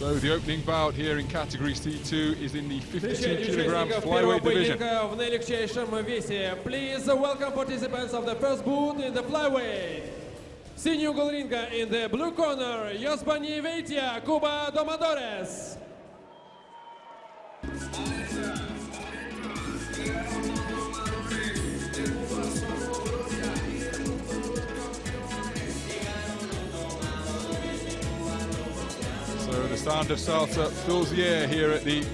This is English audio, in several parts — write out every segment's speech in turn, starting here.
So the opening bout here in category C2 is in the 52 kilogram flyweight division. Please welcome participants of the first bout in the flyweight. Синий угол ринга in the blue corner, Yosbany, VEITIA, Cuba, Domadores. So the sound of salsa fills the air here at the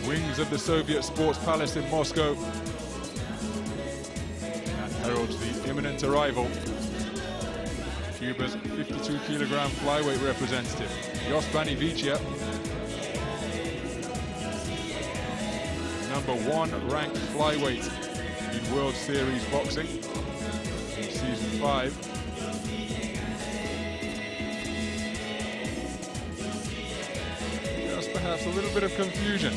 wings of the Soviet Sports Palace in Moscow and heralds the imminent arrival of Cuba's 52 kilogram flyweight representative, Yosbany VEITIA, #1 ranked flyweight in World Series boxing in season 5. Perhaps a little bit of confusion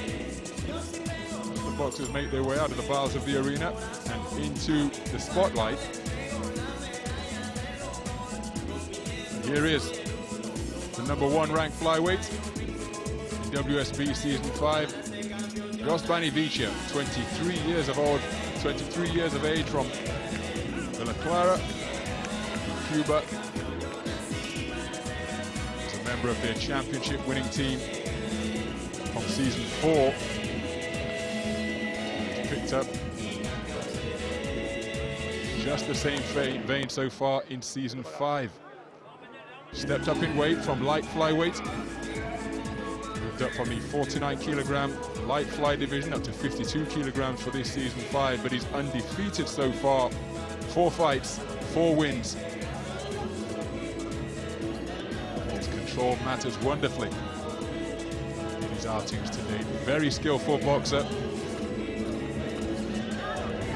as the boxers make their way out of the bowels of the arena and into the spotlight. And here is the #1 ranked flyweight in WSB season 5, Yosbany VEITIA, 23 years of old, 23 years of age, from La Clara, Cuba. He's a member of their championship winning team from season 4. He's picked up just the same vein so far in season 5. Stepped up in weight from light flyweight, moved up from the 49 kilogram light fly division up to 52 kilograms for this season 5, but he's undefeated so far. 4 fights, 4 wins. He's controlled matters wonderfully in his outings to date. Very skillful boxer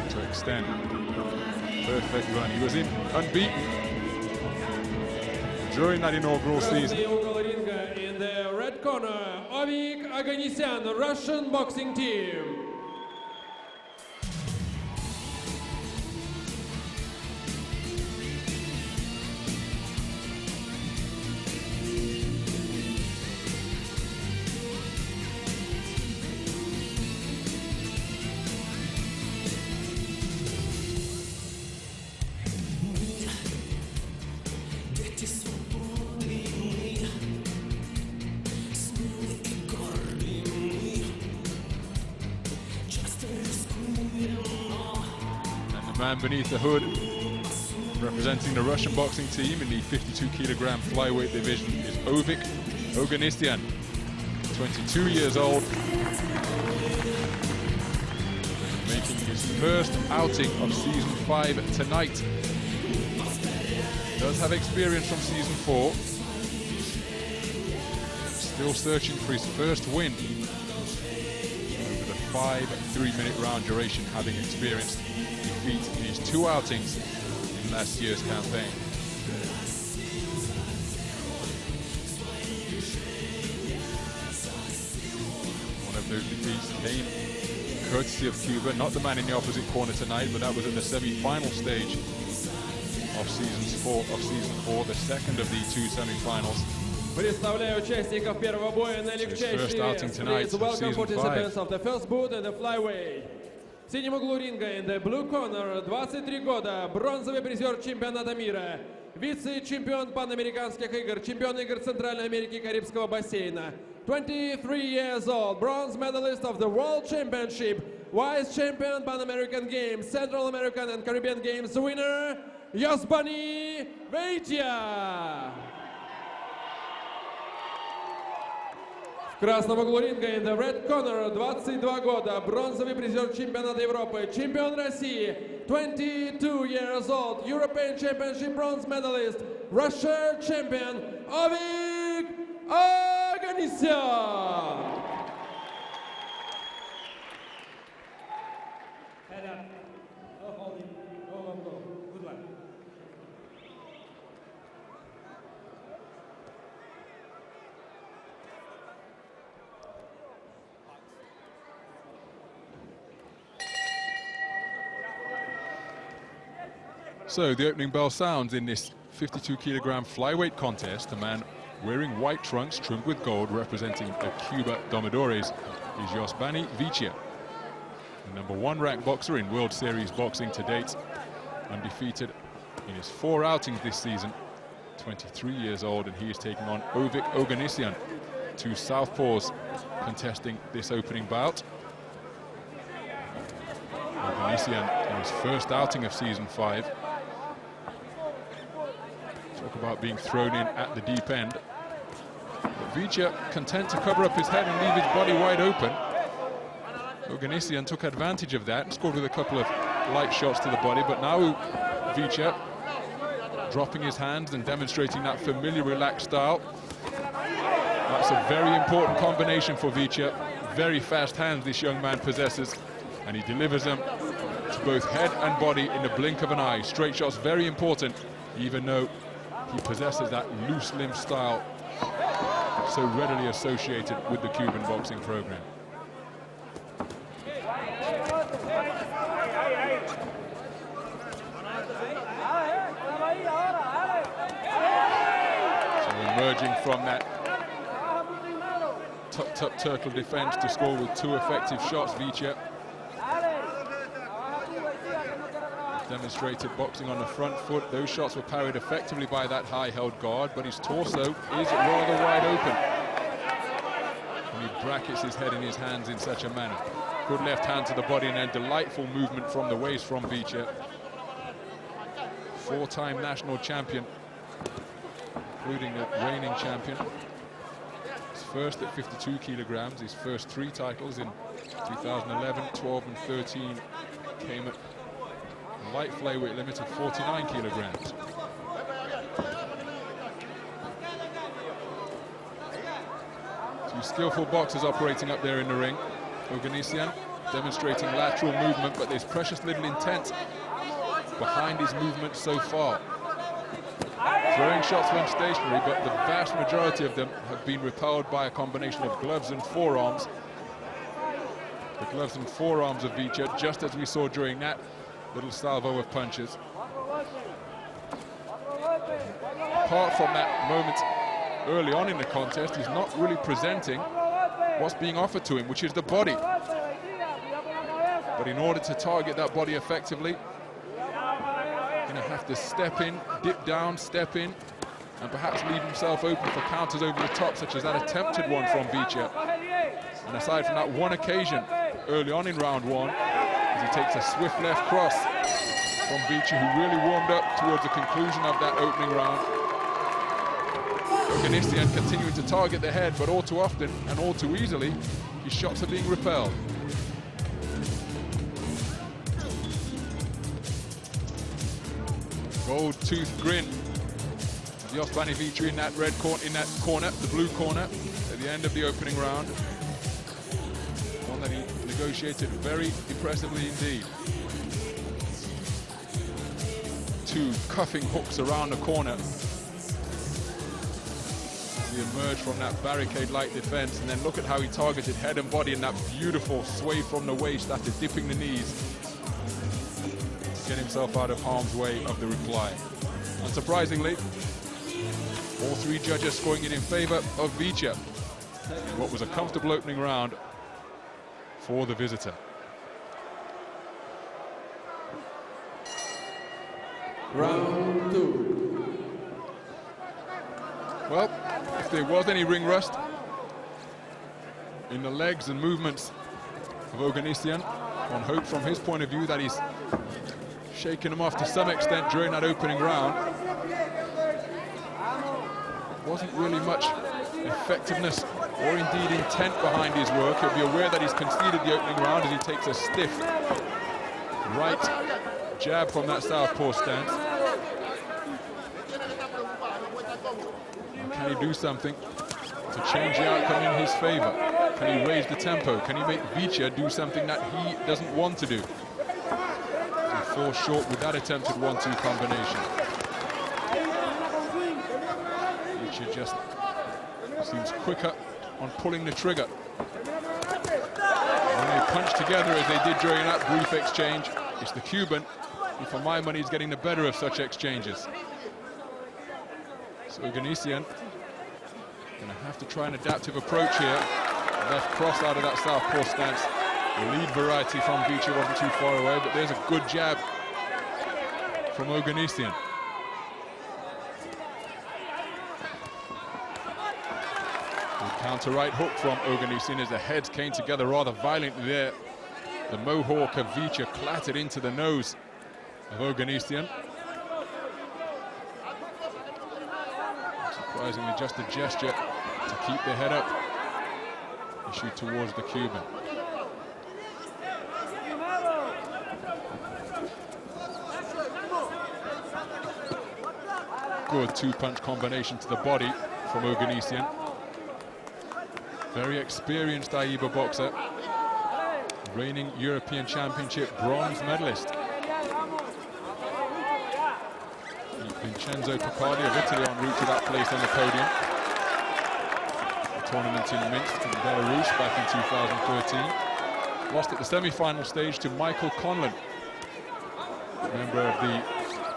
to extend perfect run. He was unbeaten during that inaugural season. In the red corner, OVIK Ogannisian, Russian boxing team. Man beneath the hood, representing the Russian boxing team in the 52 kilogram flyweight division, is OVIK Ogannisian, 22 years old, making his first outing of season 5 tonight. Does have experience from season 4, still searching for his first win over the 5 3-minute round duration, having experienced defeat in his 2 outings in last year's campaign. One of those defeats came courtesy of Cuba, not the man in the opposite corner tonight, but that was at the semi-final stage of season 4, the second of the 2 semi-finals. Представляю участников первого боя на легчайший вес. Please welcome participants of the first bout and the flyweight. В синем углу ринга in the blue corner, 23 года, бронзовый призер чемпионата мира, вице-чемпион панамериканских игр, чемпион игр Центральной Америки и Карибского бассейна, 23 years old, bronze medalist of the World Championship, vice champion Pan American Games, Central American and Caribbean Games winner, Yosbany VEITIA. В красном углу ринга in the red corner, 22 года, бронзовый призер чемпионата Европы, чемпион России, 22 years old, European Championship bronze medalist, Russia champion, OVIK Ogannisian. Head up. No holding. Go. Good luck. So the opening bell sounds in this 52 kilogram flyweight contest. A man wearing white trunks trimmed with gold, representing the Cuba Domadores, is Yosbany VEITIA, the #1 ranked boxer in World Series boxing to date, undefeated in his 4 outings this season. 23 years old, and he is taking on OVIK Ogannisian, 2 southpaws contesting this opening bout. Ogannisian in his first outing of season 5. Talk about being thrown in at the deep end. But VEITIA content to cover up his head and leave his body wide open. Ogannisian took advantage of that and scored with a couple of light shots to the body, but now VEITIA dropping his hands and demonstrating that familiar relaxed style. That's a very important combination for VEITIA. Very fast hands this young man possesses, and he delivers them to both head and body in the blink of an eye. Straight shots very important, even though he possesses that loose limb style so readily associated with the Cuban boxing program. Emerging from that tucked-up turtle defense to score with 2 effective shots, VEITIA. Demonstrated boxing on the front foot. Those shots were parried effectively by that high-held guard, but his torso is rather wide open. And he brackets his head in his hands in such a manner. Good left hand to the body, and then delightful movement from the waist from VEITIA. 4-time national champion, including the reigning champion. His first at 52 kilograms, his first 3 titles in 2011, 12 and 13 came at a light flyweight limit of 49 kilograms. Two skillful boxers operating up there in the ring. Ogannisian demonstrating lateral movement, but there's precious little intent behind his movement so far. Throwing shots when stationary, but the vast majority of them have been repelled by a combination of gloves and forearms. The gloves and forearms of VEITIA, just as we saw during that little salvo of punches. Apart from that moment early on in the contest, he's not really presenting what's being offered to him, which is the body. But in order to target that body effectively, going to have to step in, dip down, step in, and perhaps leave himself open for counters over the top, such as that attempted one from VEITIA. And aside from that one occasion early on in round 1, as he takes a swift left cross from VEITIA, who really warmed up towards the conclusion of that opening round. Ogannisian continuing to target the head, but all too often and all too easily, his shots are being repelled. Gold-toothed grin. Yosbany VEITIA in that red corner, the blue corner, at the end of the opening round. One that he negotiated very impressively indeed. 2 cuffing hooks around the corner. He emerged from that barricade-like defense, and then look at how he targeted head and body in that beautiful sway from the waist after dipping the knees to get himself out of harm's way of the reply. Unsurprisingly, all 3 judges scoring it in favor of VEITIA in what was a comfortable opening round for the visitor. Round 2. Well, if there was any ring rust in the legs and movements of Ogannisian, one hoped from his point of view that he's shaken him off to some extent during that opening round. Wasn't really much effectiveness or indeed intent behind his work. He'll be aware that he's conceded the opening round as he takes a stiff right jab from that southpaw stance. Can he do something to change the outcome in his favor? Can he raise the tempo? Can he make VEITIA do something that he doesn't want to do? He falls short with that attempted 1-2 combination. VEITIA just seems quicker on pulling the trigger. When they punch together as they did during that brief exchange, it's the Cuban who, for my money, is getting the better of such exchanges. So Ogannisian Gonna have to try an adaptive approach here. Left cross out of that southpaw stance. The lead variety from VEITIA wasn't too far away, but there's a good jab from Ogannisian. Counter right hook from Ogannisian as the heads came together rather violently there. The mohawk of VEITIA clattered into the nose of Ogannisian. Surprisingly, just a gesture to keep the head up. Issued towards the Cuban. Good two-punch combination to the body from Ogannisian. Very experienced AIBA boxer. Reigning European Championship bronze medalist. Vincenzo Picardi of Italy en route to that place on the podium. A tournament in Minsk in Belarus back in 2013. Lost at the semi-final stage to Michael Conlon, member of the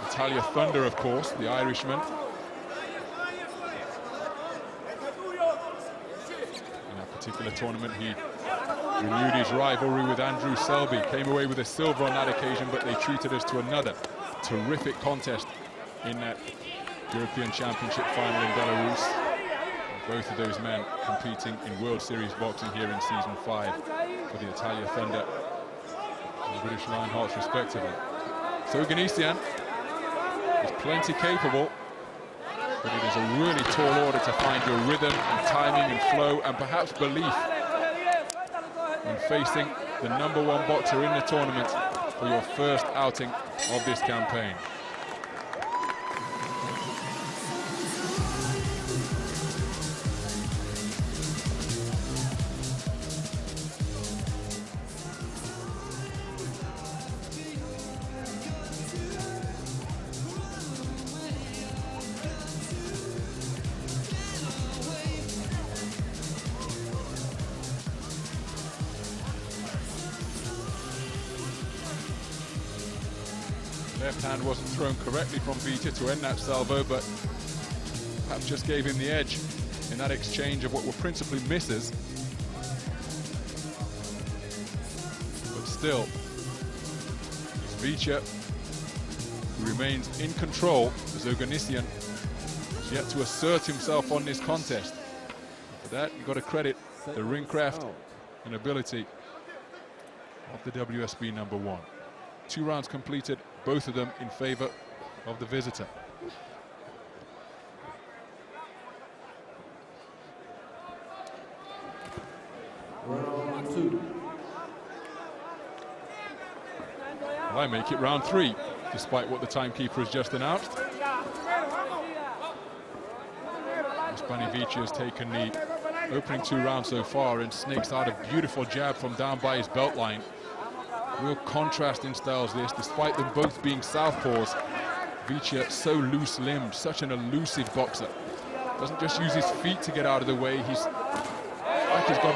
Italia Thunder, of course, the Irishman. In that particular tournament, he renewed his rivalry with Andrew Selby. Came away with a silver on that occasion, but they treated us to another terrific contest in that European Championship final in Belarus. Both of those men competing in World Series boxing here in Season 5 for the Italia Thunder and the British Lionhearts respectively. So Ogannisian is plenty capable, but it is a really tall order to find your rhythm and timing and flow and perhaps belief when facing the #1 boxer in the tournament for your first outing of this campaign. Left hand wasn't thrown correctly from VEITIA to end that salvo, but perhaps just gave him the edge in that exchange of what were principally misses. But still, it's VEITIA who remains in control as Ogannisian has yet to assert himself on this contest. For that, you've got to credit the ring craft and ability of the WSB #1. 2 rounds completed, both of them in favor of the visitor. Round 2. Well, I make it round 3, despite what the timekeeper has just announced. Yosbany VEITIA has taken the opening 2 rounds so far and snakes out a beautiful jab from down by his belt line. Real contrast in styles this, despite them both being southpaws. VEITIA so loose-limbed, such an elusive boxer. Doesn't just use his feet to get out of the way. He's got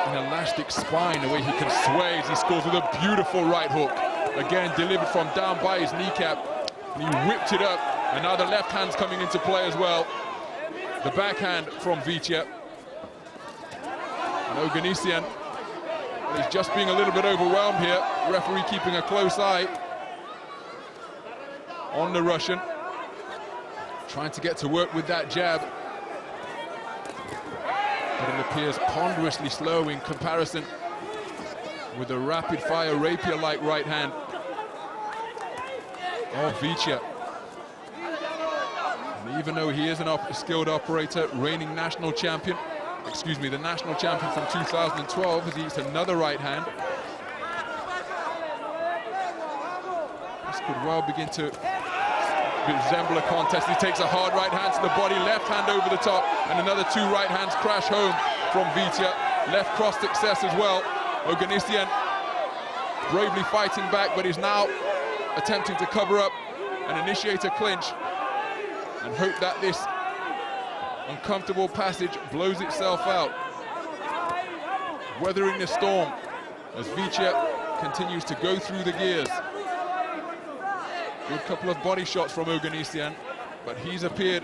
an elastic spine, the way he can sway as he scores with a beautiful right hook. Again, delivered from down by his kneecap. And he whipped it up, and now the left hand's coming into play as well. The backhand from VEITIA. And Ogannisian, he's just being a little bit overwhelmed here. Referee keeping a close eye on the Russian. Trying to get to work with that jab. But it appears ponderously slow in comparison with the rapid-fire rapier-like right hand of VEITIA. And even though he is a skilled operator, reigning national champion, the national champion from 2012, as he hits another right hand. This could well begin to resemble a contest. He takes a hard right hand to the body, left hand over the top, and another 2 right hands crash home from VEITIA. Left cross success as well. Ogannisian bravely fighting back, but is now attempting to cover up and initiate a clinch and hope that this uncomfortable passage blows itself out. Weathering the storm as VEITIA continues to go through the gears. Good couple of body shots from Ogannisian, but he's appeared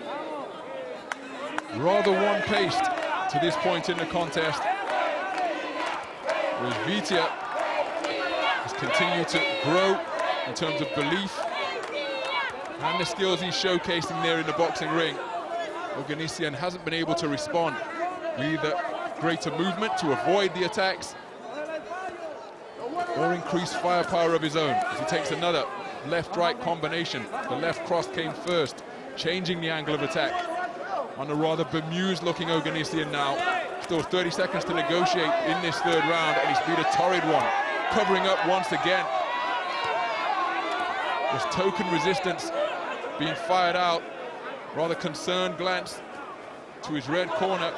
rather one-paced to this point in the contest. Whereas VEITIA has continued to grow in terms of belief and the skills he's showcasing there in the boxing ring. Ogannisian hasn't been able to respond with either greater movement to avoid the attacks or increased firepower of his own, as he takes another left-right combination. The left cross came first, changing the angle of attack on a rather bemused-looking Ogannisian now. Still 30 seconds to negotiate in this third round, and he's beat a torrid one, covering up once again. This token resistance being fired out. Rather concerned glance to his red corner.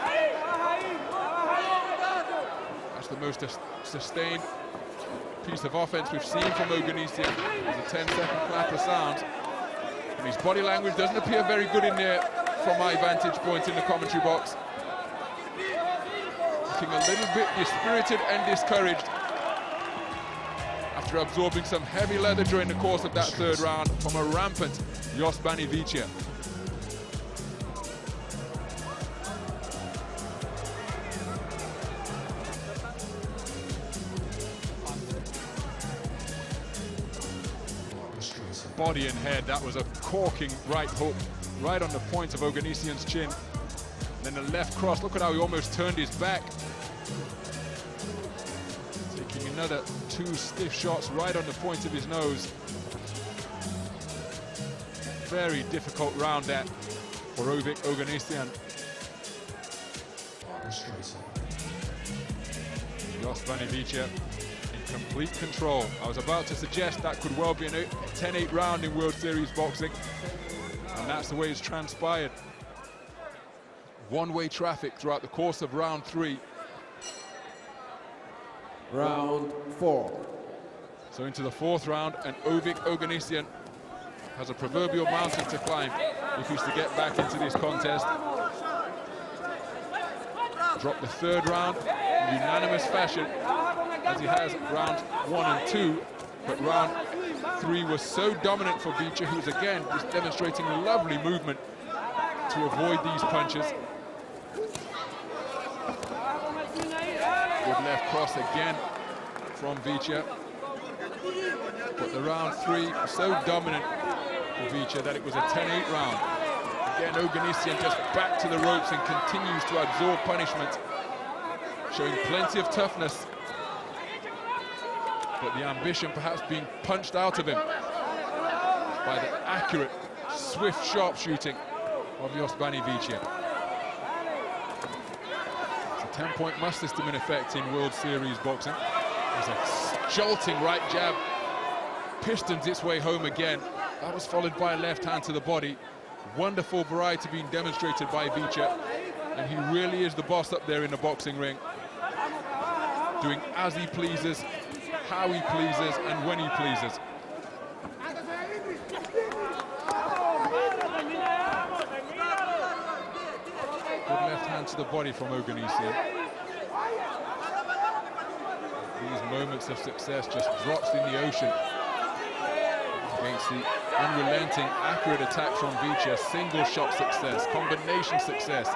That's the most sustained piece of offense we've seen from Ogannisian. There's a 10-second clap of sound. And his body language doesn't appear very good in there from my vantage point in the commentary box. Looking a little bit dispirited and discouraged after absorbing some heavy leather during the course of that third round from a rampant Yosbany VEITIA. Body and head, that was a corking right hook right on the point of Ogannisian's chin. And then the left cross, look at how he almost turned his back. Taking another two stiff shots right on the point of his nose. Very difficult round that for OVIK Ogannisian. Yosbany VEITIA in complete control. I was about to suggest that could well be a 10-8 round in World Series boxing, and that's the way it's transpired. One-way traffic throughout the course of round 3. Round 4. So into the fourth round, and OVIK Ogannisian has a proverbial mountain to climb if he's to get back into this contest. Dropped the third round in unanimous fashion, as he has round 1 and 2, but round 3 was so dominant for VEITIA, who's again just demonstrating lovely movement to avoid these punches. Good left cross again from VEITIA, but the round 3 was so dominant for VEITIA that it was a 10-8 round. Again, Ogannisian just back to the ropes and continues to absorb punishment, showing plenty of toughness, but the ambition perhaps being punched out of him by the accurate, swift sharpshooting of Yosbany VEITIA. It's a 10-point must system in effect in World Series boxing. There's a jolting right jab, pistons its way home again. That was followed by a left hand to the body. Wonderful variety being demonstrated by VEITIA, and he really is the boss up there in the boxing ring, doing as he pleases, how he pleases, and when he pleases. Good left hand to the body from Ogannisian. These moments of success, just drops in the ocean against the unrelenting, accurate attack from VEITIA. Single shot success, combination success,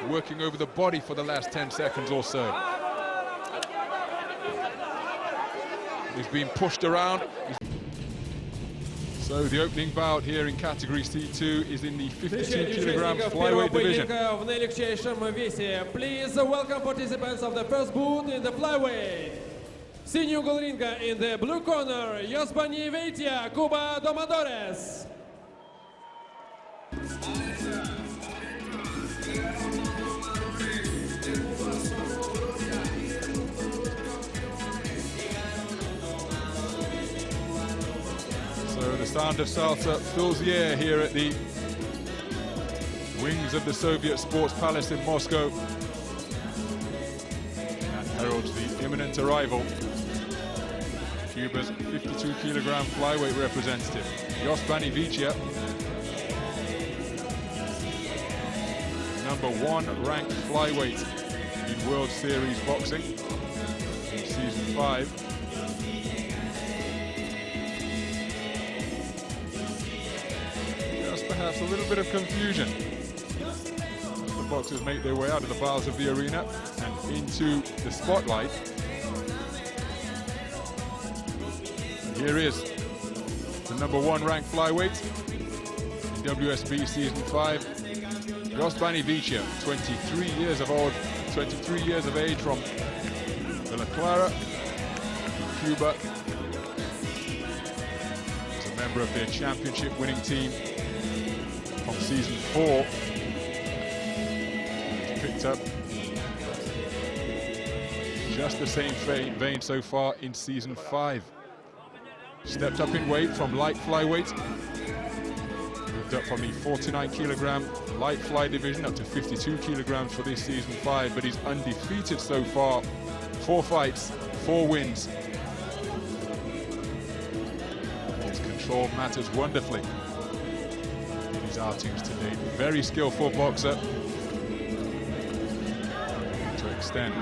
working over the body for the last 10 seconds or so. He's been pushed around. So the opening bout here in category C2 is in the 52 kilograms flyweight division. Please welcome participants of the first bout in the flyweight. Senior uгол ринга in the blue corner, Yosbany VEITIA, Cuba, Domadores. So the sound of salsa fills the air here at the wings of the Soviet Sports Palace in Moscow, and heralds the imminent arrival Cuba's 52 kilogram flyweight representative, Yosbany VEITIA, #1 ranked flyweight in World Series boxing in season 5. Just perhaps a little bit of confusion. The boxers make their way out of the bowels of the arena and into the spotlight. And here is the #1 ranked flyweight in WSB Season 5, Yosbany VEITIA, 23 years of age, from Villa Clara, Cuba. He's a member of their championship winning team from Season 4. He's picked up just the same vein so far in Season 5. Stepped up in weight from light flyweight, moved up from the 49 kilogram light fly division up to 52 kilograms for this Season 5, but he's undefeated so far. 4 fights, 4 wins. He's controlled matters wonderfully in his outings to date. Very skillful boxer to extend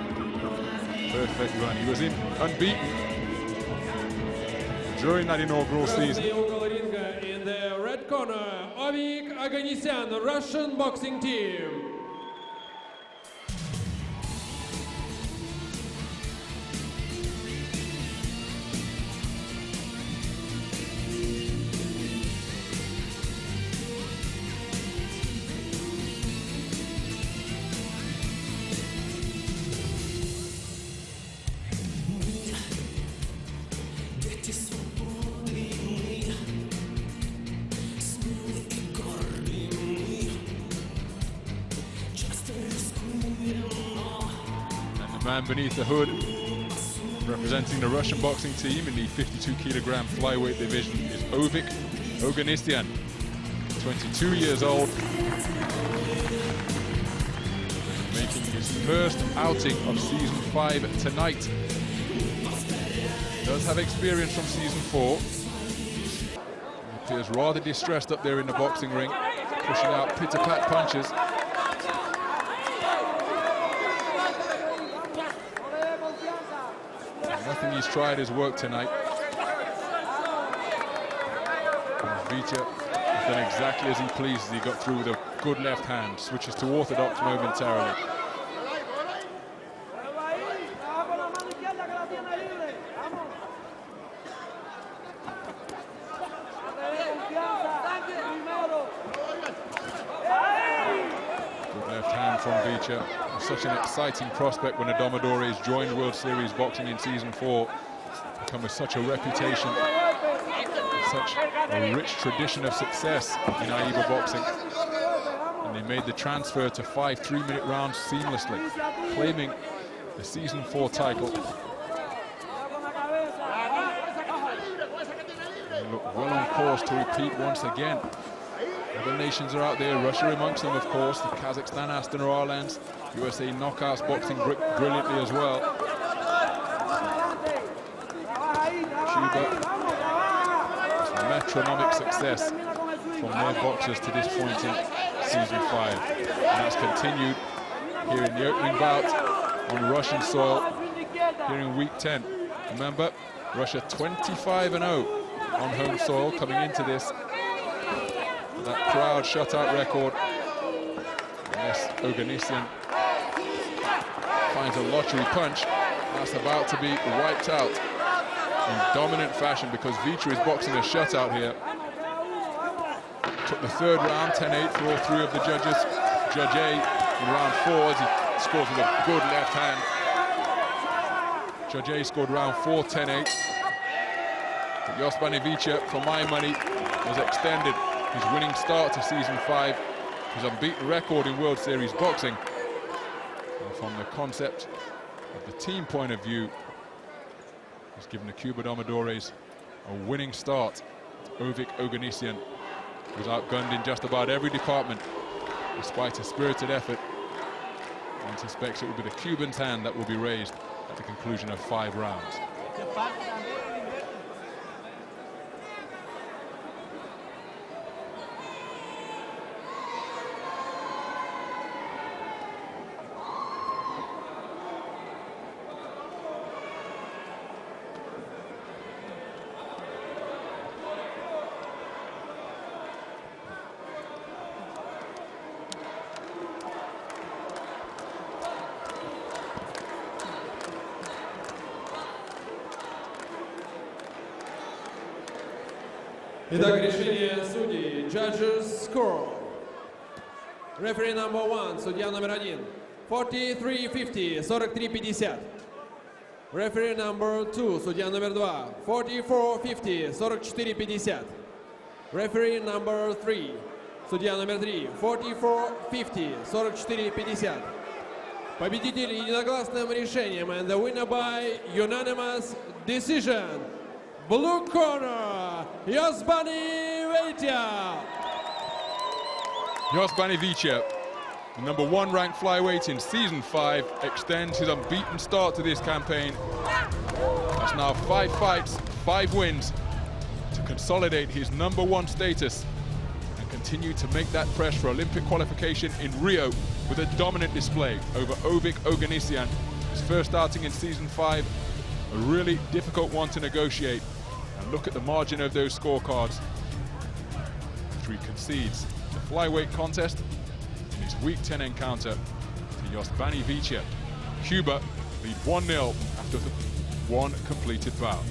perfect run. He was unbeaten during that inaugural season. In the red corner, OVIK Ogannisian, Russian boxing team. Man beneath the hood, representing the Russian boxing team in the 52 kilogram flyweight division, is OVIK Ogannisian, 22 years old, making his first outing of Season 5 tonight. Does have experience from Season 4. He appears rather distressed up there in the boxing ring, pushing out pitter-pat punches. Nothing he's tried has worked tonight. VEITIA has done exactly as he pleases. He got through with a good left hand, switches to orthodox momentarily. Good left hand from VEITIA. Such an exciting prospect when the Domadores joined World Series boxing in Season 4. Become with such a reputation, such a rich tradition of success in AIBA boxing. And they made the transfer to 5 3-minute rounds seamlessly, claiming the Season 4 title. They look well on course to repeat once again. Other nations are out there, Russia amongst them, of course, the Kazakhstan Astana Arlands, USA Knockouts boxing brilliantly as well. Cuba, metronomic success from their boxers to this point in Season 5. And that's continued here in the opening bout on Russian soil here in week 10. Remember, Russia 25-0 on home soil coming into this. That proud shutout record. Yes, Ogannisian finds a lottery punch. That's about to be wiped out in dominant fashion because VEITIA is boxing a shutout here. Took the 3rd round, 10-8 for all 3 of the judges. Judge A in round 4 as he scores with a good left hand. Judge A scored round 4, 10-8. But Yosbany VEITIA, for my money, was extended his winning start to Season 5, his unbeaten record in World Series boxing. And from the concept of the team point of view, he's given the Cuba Domadores a winning start. OVIK Ogannisian was outgunned in just about every department, despite a spirited effort. One suspects it will be the Cubans' hand that will be raised at the conclusion of 5 rounds. Итак, решение судей. Judges score. Referee number 1, судья номер 1. 43-50, 43-50. Referee number 2, судья номер 2. 44-50, 44-50. Referee number 3, судья номер 3. 44-50, 44-50. Победитель единогласным решением, and the winner by unanimous decision. Blue corner, Yosbany VEITIA. Yosbany VEITIA, the number 1 ranked flyweight in season 5, extends his unbeaten start to this campaign. That's now 5 fights, 5 wins to consolidate his number 1 status and continue to make that press for Olympic qualification in Rio with a dominant display over OVIK Ogannisian. His first outing in season 5, a really difficult one to negotiate. And look at the margin of those scorecards. 3 concedes the flyweight contest in his week 10 encounter to Yosbany VEITIA. Cuba lead 1-0 after the 1 completed bout.